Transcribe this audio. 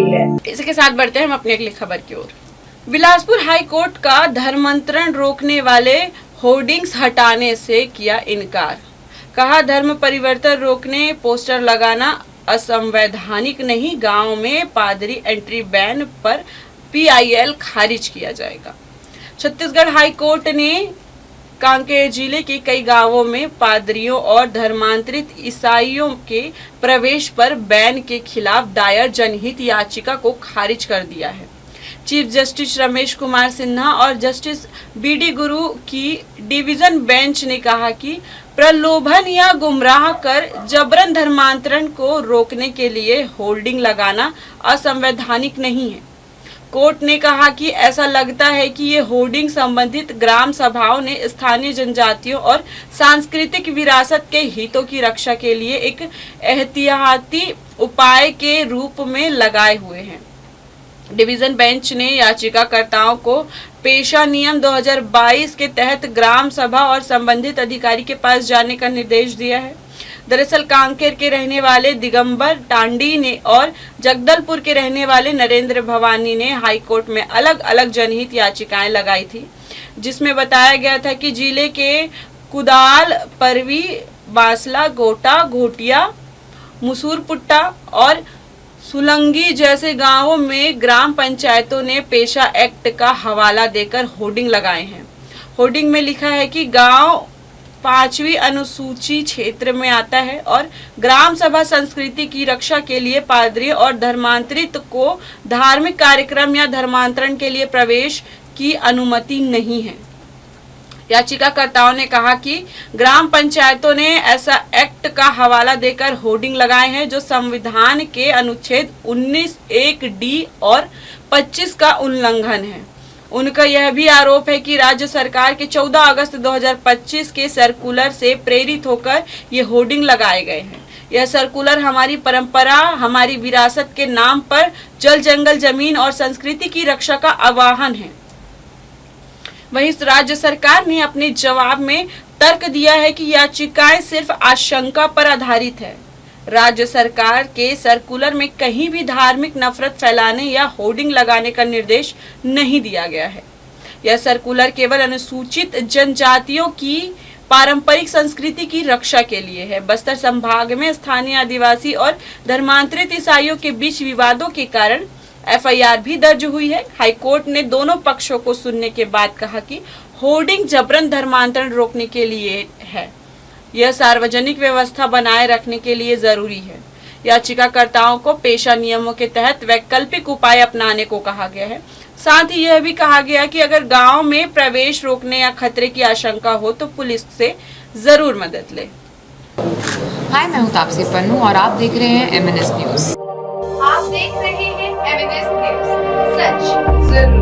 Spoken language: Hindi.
गई है। इसके साथ बढ़ते हैं हम अपनी अगली खबर की ओर। बिलासपुर हाई कोर्ट का धर्मांतरण रोकने वाले होर्डिंग्स हटाने से किया इनकार। कहा धर्म परिवर्तन रोकने पोस्टर लगाना असंवैधानिक नहीं, गांव में पादरी एंट्री बैन पर PIL खारिज किया जाएगा। छत्तीसगढ़ हाई कोर्ट ने कांकेर जिले के कई गांवों में पादरियों और धर्मांतरित ईसाइयों के प्रवेश पर बैन के खिलाफ दायर जनहित याचिका को खारिज कर दिया है। चीफ जस्टिस रमेश कुमार सिन्हा और जस्टिस BD गुरु की डिवीजन बेंच ने कहा कि प्रलोभन या गुमराह कर जबरन धर्मांतरण को रोकने के लिए होर्डिंग लगाना असंवैधानिक नहीं है। कोर्ट ने कहा कि ऐसा लगता है कि ये होर्डिंग संबंधित ग्राम सभाओं ने स्थानीय जनजातियों और सांस्कृतिक विरासत के हितों की रक्षा के लिए एक एहतियाती उपाय के रूप में लगाए हुए हैं। डिवीजन बेंच ने याचिकाकर्ताओं को पेशा नियम 2022 के तहत ग्राम सभा और संबंधित अधिकारी के पास जाने का निर्देश दिया है। दरअसल कांकेर के रहने वाले दिगंबर टांडी ने और जगदलपुर के रहने वाले नरेंद्र भवानी ने हाईकोर्ट में अलग अलग जनहित याचिकाएं लगाई थी, जिसमें बताया गया था कि जिले के कुदाल, परवी, बासला, गोटा, घोटिया, मुसूरपुट्टा और सुलंगी जैसे गांवों में ग्राम पंचायतों ने पेशा एक्ट का हवाला देकर होर्डिंग लगाए हैं। होर्डिंग में लिखा है कि गांव 5वीं अनुसूची क्षेत्र में आता है और ग्राम सभा संस्कृति की रक्षा के लिए पादरी और धर्मांतरित को धार्मिक कार्यक्रम या धर्मांतरण के लिए प्रवेश की अनुमति नहीं है। याचिकाकर्ताओं ने कहा कि ग्राम पंचायतों ने ऐसा एक्ट का हवाला देकर होर्डिंग लगाए हैं जो संविधान के अनुच्छेद 19(1)D और 25 का उल्लंघन है। उनका यह भी आरोप है कि राज्य सरकार के 14 अगस्त 2025 के सर्कुलर से प्रेरित होकर ये होर्डिंग लगाए गए हैं। यह सर्कुलर हमारी परंपरा, हमारी विरासत के नाम पर जल, जंगल, जमीन और संस्कृति की रक्षा का आह्वान है। वहीं राज्य सरकार ने अपने जवाब में तर्क दिया है कि याचिकाएं सिर्फ आशंका पर आधारित है। राज्य सरकार के सर्कुलर में कहीं भी धार्मिक नफरत फैलाने या होर्डिंग लगाने का निर्देश नहीं दिया गया है। यह सर्कुलर केवल अनुसूचित जनजातियों की पारंपरिक संस्कृति की रक्षा के लिए है। बस्तर संभाग में स्थानीय आदिवासी और धर्मांतरित ईसाइयों के बीच विवादों के कारण FIR भी दर्ज हुई है। हाईकोर्ट ने दोनों पक्षों को सुनने के बाद कहा कि होर्डिंग जबरन धर्मांतरण रोकने के लिए है। यह सार्वजनिक व्यवस्था बनाए रखने के लिए जरूरी है। याचिकाकर्ताओं को पेशा नियमों के तहत वैकल्पिक उपाय अपनाने को कहा गया है। साथ ही यह भी कहा गया कि अगर गांव में प्रवेश रोकने या खतरे की आशंका हो तो पुलिस से जरूर मदद ले। हाय, मैं हूं तापसी पन्नू और आप देख रहे हैं MNS न्यूज। आप देख रहे हैं MNS न्यूज, सच जरूर।